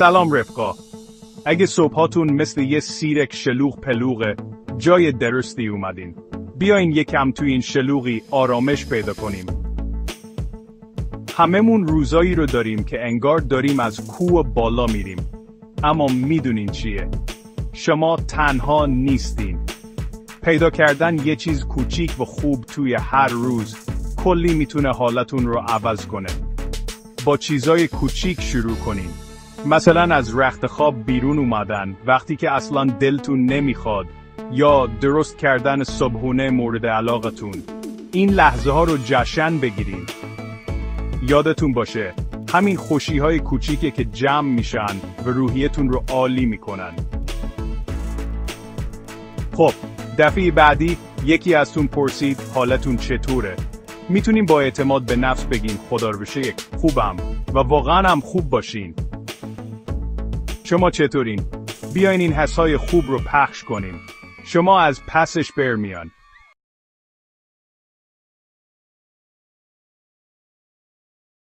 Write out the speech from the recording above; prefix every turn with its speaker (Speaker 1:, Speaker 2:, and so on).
Speaker 1: سلام رفقا. اگه صبحاتون مثل یه سیرک شلوغ پلوغه، جای درستی اومدین. بیاین یکم توی این شلوغی آرامش پیدا کنیم. هممون روزایی رو داریم که انگار داریم از کوه بالا میریم. اما میدونین چیه؟ شما تنها نیستین. پیدا کردن یه چیز کوچیک و خوب توی هر روز کلی میتونه حالتون رو عوض کنه. با چیزای کوچیک شروع کنین. مثلا از رخت خواب بیرون اومدن وقتی که اصلا دلتون نمیخواد، یا درست کردن صبحونه مورد علاقتون. این لحظه ها رو جشن بگیرین. یادتون باشه همین خوشی های کوچیکه که جمع میشن و روحیتون رو عالی میکنن. خب دفعه بعدی یکی ازتون پرسید حالتون چطوره؟ میتونیم با اعتماد به نفس بگین خدا رو بشه خوبم، و واقعا هم خوب باشین. شما چطورین؟ بیاین این حسای خوب رو پخش کنین. شما از پسش برمیان.